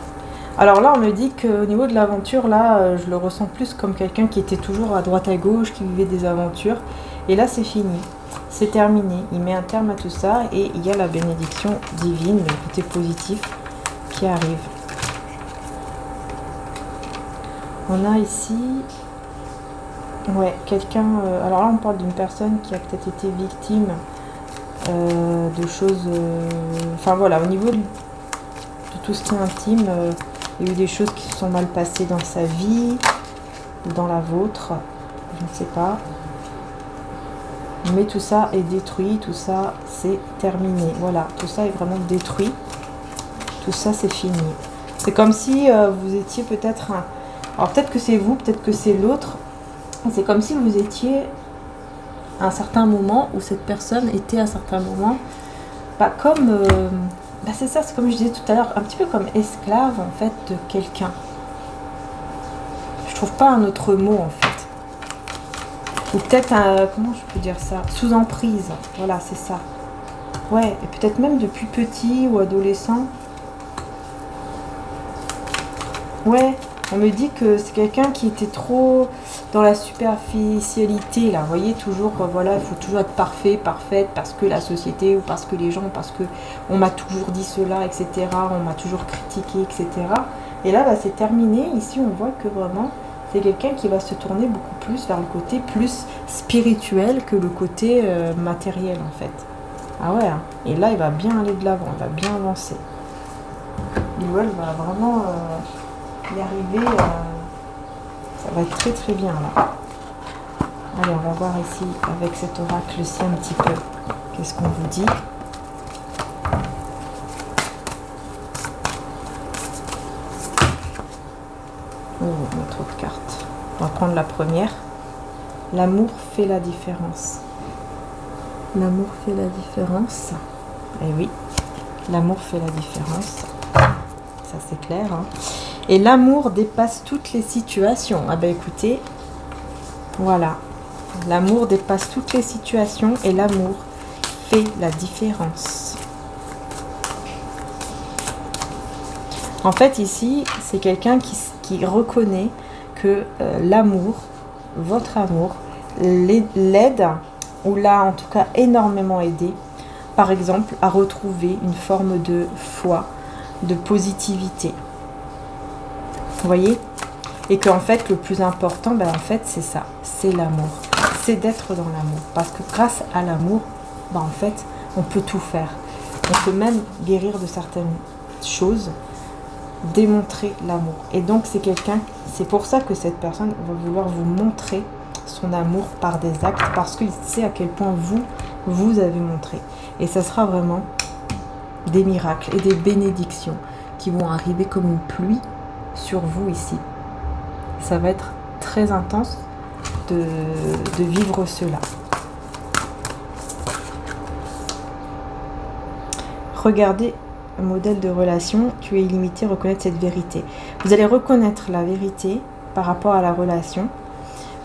Alors là, on me dit qu'au niveau de l'aventure, là, je le ressens plus comme quelqu'un qui était toujours à droite à gauche, qui vivait des aventures. Et là, c'est fini. C'est terminé. Il met un terme à tout ça et il y a la bénédiction divine, le côté positif qui arrive. On a ici... Ouais, quelqu'un... alors là, on parle d'une personne qui a peut-être été victime de choses... Enfin voilà, au niveau de tout ce qui est intime... il y a eu des choses qui se sont mal passées dans sa vie, ou dans la vôtre, je ne sais pas. Mais tout ça est détruit, tout ça c'est terminé. Voilà, tout ça est vraiment détruit. Tout ça c'est fini. C'est comme si vous étiez peut-être un... Alors peut-être que c'est vous, peut-être que c'est l'autre. C'est comme si vous étiez à un certain moment, où cette personne était à un certain moment, pas comme... Bah c'est ça, c'est comme je disais tout à l'heure, un petit peu comme esclave en fait de quelqu'un. Je trouve pas un autre mot en fait. Ou peut-être, comment je peux dire ça? Sous emprise, voilà, c'est ça. Ouais, et peut-être même depuis petit ou adolescent. Ouais, on me dit que c'est quelqu'un qui était trop dans la superficialité, là. Vous voyez, toujours, voilà, il faut toujours être parfait, parfaite, parce que la société, ou parce que les gens, parce que on m'a toujours dit cela, etc. On m'a toujours critiqué, etc. Et là, bah, c'est terminé. Ici, on voit que vraiment... c'est quelqu'un qui va se tourner beaucoup plus vers le côté plus spirituel que le côté matériel en fait. Ah ouais, hein. Et là il va bien aller de l'avant, il va bien avancer. Il va vraiment y arriver, ça va être très très bien là. Allez, on va voir ici avec cet oracle-ci un petit peu. Qu'est-ce qu'on vous dit ? Oh, on a trop de cartes. On va prendre la première. L'amour fait la différence. L'amour fait la différence. Eh oui, l'amour fait la différence. Ça c'est clair. Hein. Et l'amour dépasse toutes les situations. Ah ben écoutez, voilà. L'amour dépasse toutes les situations et l'amour fait la différence. En fait ici, c'est quelqu'un qui reconnaît que l'amour, votre amour, l'aide, ou l'a en tout cas énormément aidé, par exemple, à retrouver une forme de foi, de positivité. Vous voyez? Et qu'en fait, le plus important, ben, en fait, c'est ça, c'est l'amour. C'est d'être dans l'amour. Parce que grâce à l'amour, ben, en fait, on peut tout faire. On peut même guérir de certaines choses, démontrer l'amour. Et donc c'est quelqu'un, c'est pour ça que cette personne va vouloir vous montrer son amour par des actes, parce qu'il sait à quel point vous avez montré. Et ça sera vraiment des miracles et des bénédictions qui vont arriver comme une pluie sur vous ici. Ça va être très intense, de vivre cela. Regardez un modèle de relation, tu es illimité, reconnaître cette vérité. Vous allez reconnaître la vérité par rapport à la relation.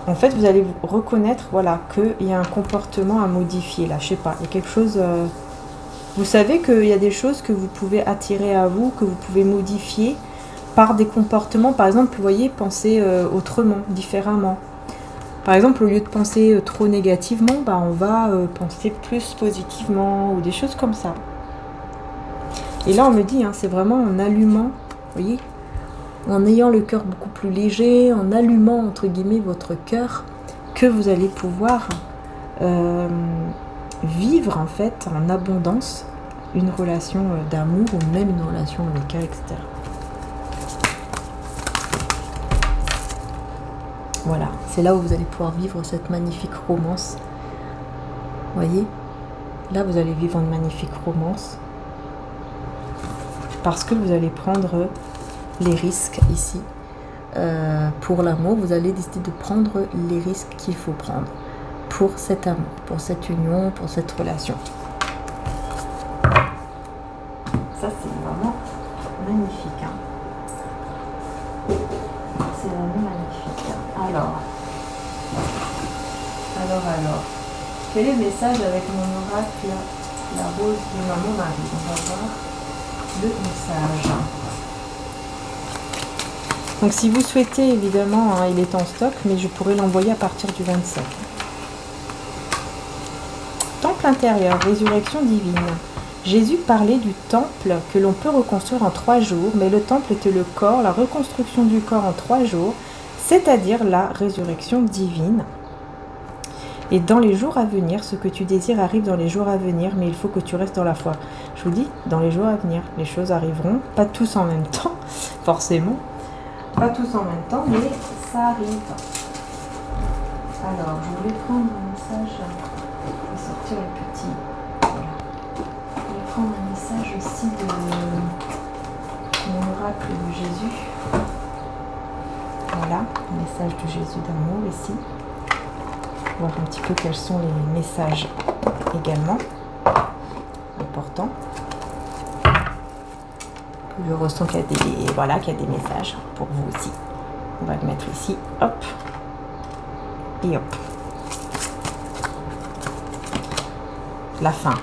En fait, vous allez reconnaître, voilà, qu'il y a un comportement à modifier, là, je sais pas, il y a quelque chose... vous savez qu'il y a des choses que vous pouvez attirer à vous, que vous pouvez modifier par des comportements. Par exemple, vous voyez, penser autrement, différemment. Par exemple, au lieu de penser trop négativement, bah, on va penser plus positivement ou des choses comme ça. Et là, on me dit, hein, c'est vraiment en allumant, vous voyez, en ayant le cœur beaucoup plus léger, en allumant, entre guillemets, votre cœur, que vous allez pouvoir vivre, en fait, en abondance, une relation d'amour ou même une relation amicale, etc. Voilà, c'est là où vous allez pouvoir vivre cette magnifique romance. Vous voyez, là, vous allez vivre une magnifique romance. Parce que vous allez prendre les risques ici. Pour l'amour, vous allez décider de prendre les risques qu'il faut prendre pour cet amour, pour cette union, pour cette relation. Ça, c'est vraiment magnifique. Hein. C'est vraiment magnifique. Alors, quel est le message avec mon oracle, la rose de maman Marie? On va voir le message. Donc si vous souhaitez, évidemment, hein, il est en stock, mais je pourrais l'envoyer à partir du 25. Temple intérieur, résurrection divine. Jésus parlait du temple que l'on peut reconstruire en 3 jours, mais le temple était le corps, la reconstruction du corps en 3 jours, c'est-à-dire la résurrection divine. Et dans les jours à venir, ce que tu désires arrive dans les jours à venir, mais il faut que tu restes dans la foi. Je vous dis, dans les jours à venir, les choses arriveront, pas tous en même temps, forcément. Pas tous en même temps, mais ça arrive. Alors, je voulais prendre un message. Je vais sortir le petit. Voilà. Je vais prendre un message aussi de mon oracle de Jésus. Voilà, un message de Jésus d'amour ici. Voir un petit peu quels sont les messages également importants. Je ressens qu'il y a des, voilà, qu'il y a des messages pour vous aussi. On va le mettre ici, hop, et hop. La fin.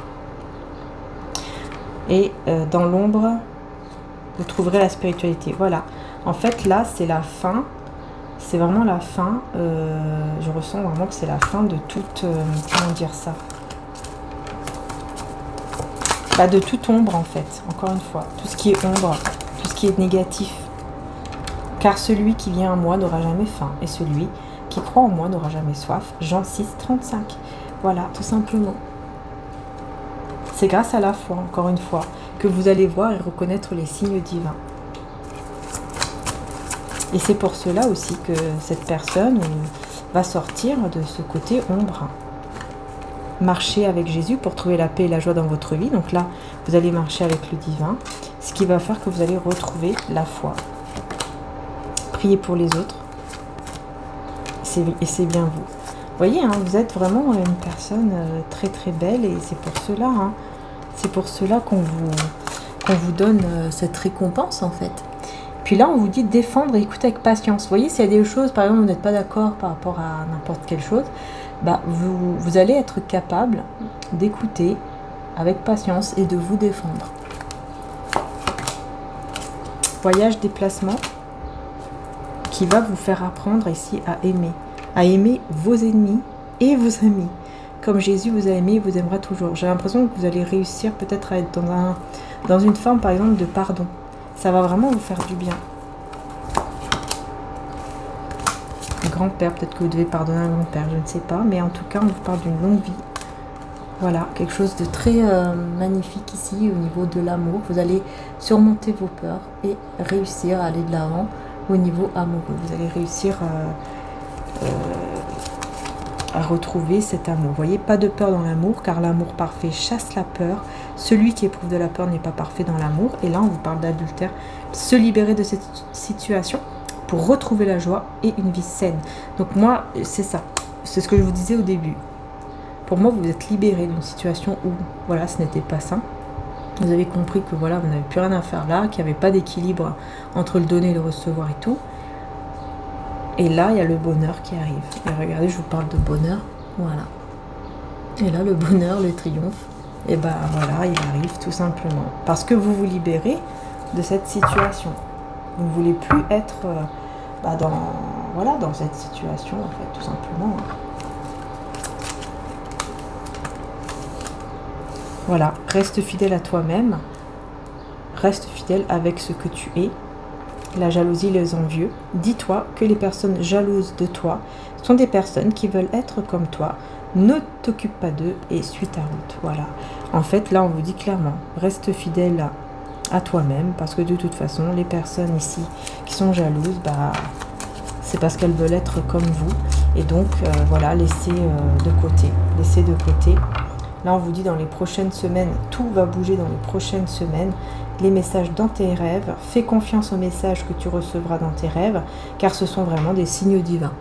Et dans l'ombre, vous trouverez la spiritualité. Voilà. En fait, là, c'est la fin. C'est vraiment la fin. Je ressens vraiment que c'est la fin de toute... comment dire ça? Pas de toute ombre, en fait. Encore une fois. Tout ce qui est ombre. Tout ce qui est négatif. Car celui qui vient à moi n'aura jamais faim. Et celui qui croit en moi n'aura jamais soif. Jean 6, 35. Voilà, tout simplement. C'est grâce à la foi, encore une fois, que vous allez voir et reconnaître les signes divins. Et c'est pour cela aussi que cette personne va sortir de ce côté ombre. Marcher avec Jésus pour trouver la paix et la joie dans votre vie. Donc là, vous allez marcher avec le divin, ce qui va faire que vous allez retrouver la foi. Priez pour les autres. Et c'est bien vous. Vous voyez, hein, vous êtes vraiment une personne très très belle et c'est pour cela, hein, c'est pour cela qu'on vous donne cette récompense en fait. Puis là, on vous dit de défendre et écouter avec patience. Vous voyez, s'il y a des choses, par exemple, vous n'êtes pas d'accord par rapport à n'importe quelle chose, bah, vous allez être capable d'écouter avec patience et de vous défendre. Voyage, déplacement, qui va vous faire apprendre ici à aimer vos ennemis et vos amis. Comme Jésus vous a aimé, vous aimera toujours. J'ai l'impression que vous allez réussir peut-être à être dans une forme, par exemple, de pardon. Ça va vraiment vous faire du bien. Un grand-père, peut-être que vous devez pardonner un grand-père, je ne sais pas. Mais en tout cas, on vous parle d'une longue vie. Voilà, quelque chose de très magnifique ici au niveau de l'amour. Vous allez surmonter vos peurs et réussir à aller de l'avant au niveau amoureux. Vous allez réussir à retrouver cet amour. Vous voyez, pas de peur dans l'amour, car l'amour parfait chasse la peur. Celui qui éprouve de la peur n'est pas parfait dans l'amour. Et là, on vous parle d'adultère. Se libérer de cette situation pour retrouver la joie et une vie saine. Donc moi, c'est ça. c'est ce que je vous disais au début. Pour moi, vous êtes libéré d'une situation où, voilà, ce n'était pas ça. Vous avez compris que voilà, vous n'avez plus rien à faire là, qu'il n'y avait pas d'équilibre entre le donner et le recevoir et tout. Et là, il y a le bonheur qui arrive. Et regardez, je vous parle de bonheur. Voilà. Et là, le bonheur, le triomphe, et ben voilà, il arrive tout simplement. Parce que vous vous libérez de cette situation. Vous ne voulez plus être dans cette situation, en fait, tout simplement. Voilà, reste fidèle à toi-même. Reste fidèle avec ce que tu es. La jalousie, les envieux. Dis-toi que les personnes jalouses de toi sont des personnes qui veulent être comme toi. Ne t'occupe pas d'eux et suis ta route. Voilà. En fait, là, on vous dit clairement, reste fidèle à toi-même, parce que de toute façon, les personnes ici qui sont jalouses, c'est parce qu'elles veulent être comme vous. Et donc, voilà, laissez de côté. Laissez de côté. Là, on vous dit dans les prochaines semaines, tout va bouger dans les prochaines semaines. Les messages dans tes rêves. Fais confiance aux messages que tu recevras dans tes rêves, car ce sont vraiment des signaux divins.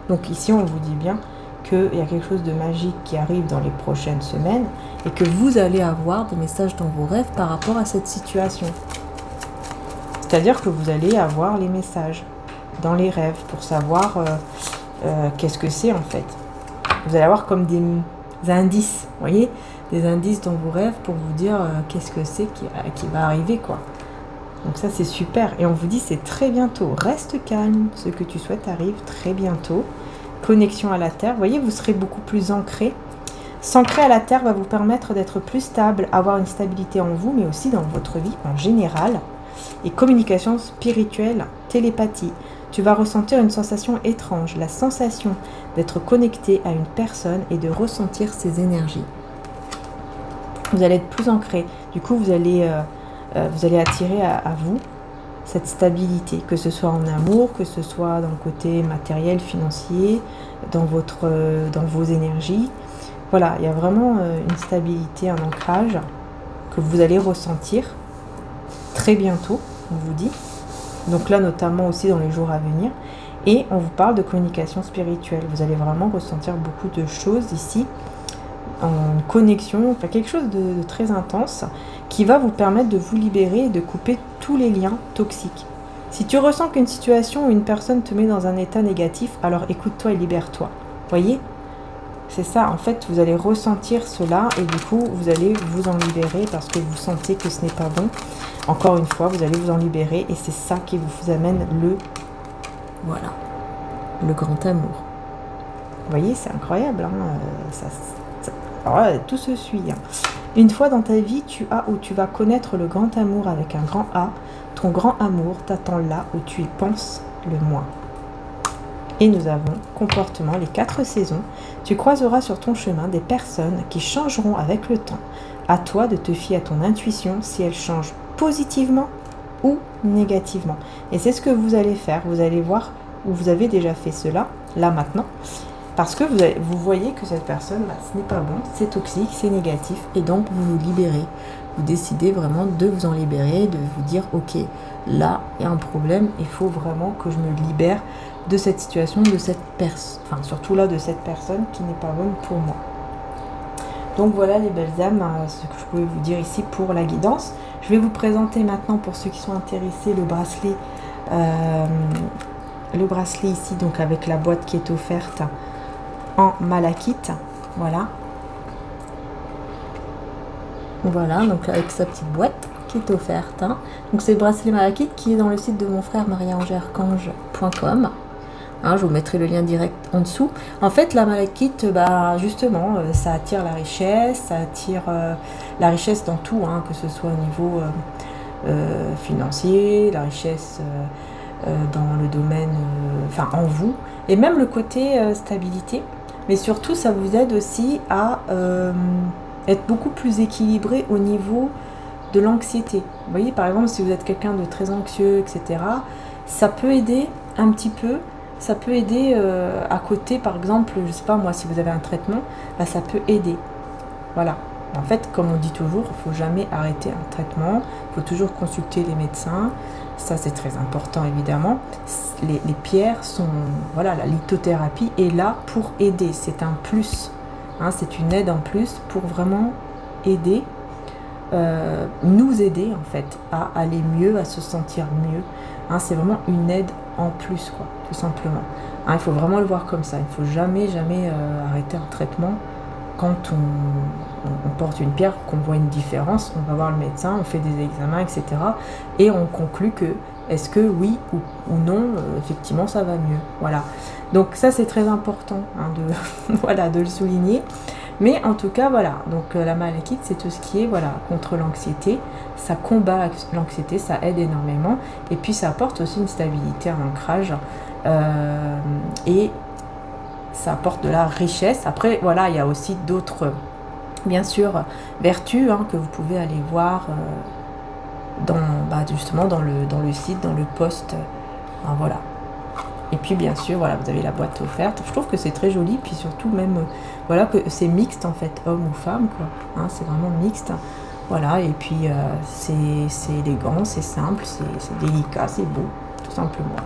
Donc ici, on vous dit bien qu'il y a quelque chose de magique qui arrive dans les prochaines semaines et que vous allez avoir des messages dans vos rêves par rapport à cette situation. C'est-à-dire que vous allez avoir les messages dans les rêves pour savoir qu'est-ce que c'est en fait. Vous allez avoir comme des indices, vous voyez, des indices dans vos rêves pour vous dire qu'est-ce que c'est qui va arriver, quoi. Donc ça, c'est super. Et on vous dit, c'est très bientôt. Reste calme. Ce que tu souhaites arrive très bientôt. Connexion à la Terre. Vous voyez, vous serez beaucoup plus ancré. S'ancrer à la Terre va vous permettre d'être plus stable, avoir une stabilité en vous, mais aussi dans votre vie en général. Et communication spirituelle, télépathie. Tu vas ressentir une sensation étrange, la sensation d'être connecté à une personne et de ressentir ses énergies. Vous allez être plus ancré. Du coup, vous allez attirer à vous cette stabilité, que ce soit en amour, que ce soit dans le côté matériel, financier, dans vos énergies. Voilà, il y a vraiment une stabilité, un ancrage que vous allez ressentir très bientôt, on vous dit. Donc là, notamment aussi dans les jours à venir. Et on vous parle de communication spirituelle. Vous allez vraiment ressentir beaucoup de choses ici, en connexion, enfin quelque chose de très intense qui va vous permettre de vous libérer et de couper tous les liens toxiques. Si tu ressens qu'une situation ou une personne te met dans un état négatif, alors écoute-toi et libère-toi. Voyez ? C'est ça, en fait, vous allez ressentir cela et du coup, vous allez vous en libérer parce que vous sentez que ce n'est pas bon. Encore une fois, vous allez vous en libérer et c'est ça qui vous amène le grand amour. Vous voyez, c'est incroyable, hein, alors, tout se suit. Hein. Une fois dans ta vie, tu vas connaître le grand amour avec un grand A. Ton grand amour t'attend là où tu y penses le moins. Et nous avons comportement, les 4 saisons. Tu croiseras sur ton chemin des personnes qui changeront avec le temps. À toi de te fier à ton intuition si elle change positivement ou négativement. Et c'est ce que vous allez faire. Vous allez voir où vous avez déjà fait cela, là maintenant. Parce que vous voyez que cette personne, ce n'est pas bon, c'est toxique, c'est négatif. Et donc, vous vous libérez. Vous décidez vraiment de vous en libérer, de vous dire, ok, là, il y a un problème, il faut vraiment que je me libère de cette situation, de cette personne, enfin, surtout là, de cette personne qui n'est pas bonne pour moi. Donc, voilà, les belles âmes, ce que je pouvais vous dire ici pour la guidance. Je vais vous présenter maintenant, pour ceux qui sont intéressés, le bracelet ici, donc avec la boîte qui est offerte en malachite, voilà. Voilà, donc avec sa petite boîte qui est offerte. Hein. Donc c'est le bracelet malachite qui est dans le site de mon frère mariaangearchange.com. Hein, je vous mettrai le lien direct en dessous. En fait, la malachite, justement, ça attire la richesse, ça attire la richesse dans tout, hein, que ce soit au niveau financier, la richesse dans le domaine, en vous, et même le côté stabilité. Mais surtout, ça vous aide aussi à être beaucoup plus équilibré au niveau de l'anxiété. Vous voyez, par exemple, si vous êtes quelqu'un de très anxieux, etc., ça peut aider un petit peu. Ça peut aider à côté, par exemple, je sais pas moi, si vous avez un traitement, ça peut aider. Voilà. En fait, comme on dit toujours, il ne faut jamais arrêter un traitement, il faut toujours consulter les médecins, ça c'est très important évidemment. Les pierres sont, voilà, la lithothérapie est là pour aider, c'est un plus, hein, c'est une aide en plus pour vraiment aider, nous aider en fait à aller mieux, à se sentir mieux, hein, c'est vraiment une aide en plus quoi, tout simplement. Hein, il faut vraiment le voir comme ça, il ne faut jamais arrêter un traitement. Quand on porte une pierre, qu'on voit une différence, on va voir le médecin, on fait des examens, etc. Et on conclut que, est-ce que oui ou non, effectivement, ça va mieux. Voilà. Donc ça, c'est très important hein, voilà, de le souligner. Mais en tout cas, voilà. Donc la malachite, c'est tout ce qui est voilà, contre l'anxiété. Ça combat l'anxiété, ça aide énormément. Et puis, ça apporte aussi une stabilité, un ancrage. Et ça apporte de la richesse. Après, voilà, il y a aussi d'autres, bien sûr, vertus hein, que vous pouvez aller voir justement dans le site, dans le post. Voilà. Et puis, bien sûr, voilà, vous avez la boîte offerte. Je trouve que c'est très joli. Puis surtout, même, voilà, que c'est mixte, en fait, homme ou femme, quoi. Hein, c'est vraiment mixte. Voilà, et puis, c'est élégant, c'est simple, c'est délicat, c'est beau, tout simplement.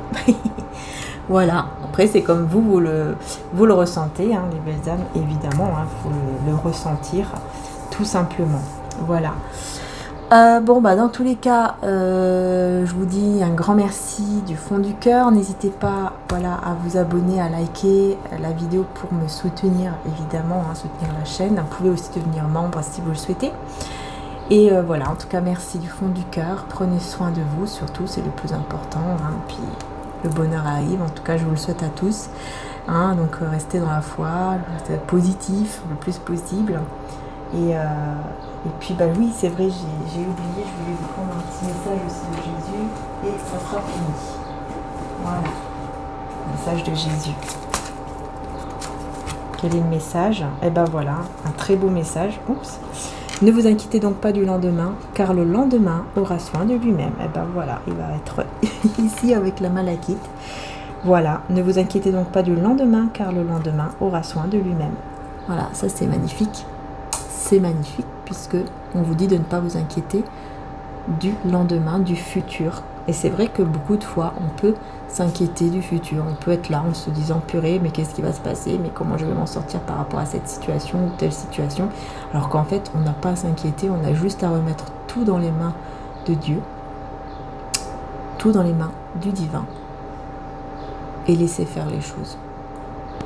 Voilà, après c'est comme vous le ressentez, hein, les belles âmes, évidemment, il faut le ressentir, tout simplement. Voilà. Dans tous les cas, je vous dis un grand merci du fond du cœur. N'hésitez pas voilà, à vous abonner, à liker la vidéo pour me soutenir, évidemment, hein, soutenir la chaîne. Vous pouvez aussi devenir membre si vous le souhaitez. Et voilà, en tout cas, merci du fond du cœur. Prenez soin de vous, surtout, c'est le plus important. Hein, puis le bonheur arrive, en tout cas je vous le souhaite à tous, hein, donc restez dans la foi, restez positif le plus possible, et puis oui c'est vrai, j'ai oublié, je voulais vous prendre un petit message aussi de Jésus, et ça sera fini, voilà, message de Jésus. Quel est le message? Eh ben voilà, un très beau message. Oups. Ne vous inquiétez donc pas du lendemain, car le lendemain aura soin de lui-même. Et ben voilà, il va être ici avec la malachite. Voilà, ne vous inquiétez donc pas du lendemain, car le lendemain aura soin de lui-même. Voilà, ça c'est magnifique. C'est magnifique, puisque on vous dit de ne pas vous inquiéter du lendemain, du futur. Et c'est vrai que beaucoup de fois, on peut s'inquiéter du futur. On peut être là en se disant, purée, mais qu'est-ce qui va se passer? Mais comment je vais m'en sortir par rapport à cette situation ou telle situation? Alors qu'en fait, on n'a pas à s'inquiéter, on a juste à remettre tout dans les mains de Dieu, tout dans les mains du divin, et laisser faire les choses.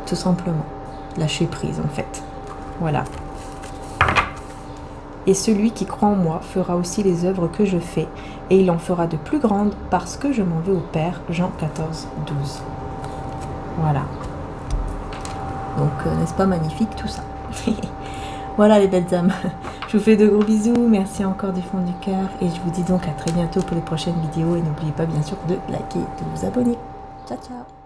Tout simplement. Lâcher prise, en fait. Voilà. Et celui qui croit en moi fera aussi les œuvres que je fais, et il en fera de plus grandes parce que je m'en vais au Père. Jean 14, 12. Voilà. Donc, n'est-ce pas magnifique tout ça? Voilà les belles âmes. Je vous fais de gros bisous. Merci encore du fond du cœur. Et je vous dis donc à très bientôt pour les prochaines vidéos. Et n'oubliez pas bien sûr de liker et de vous abonner. Ciao, ciao.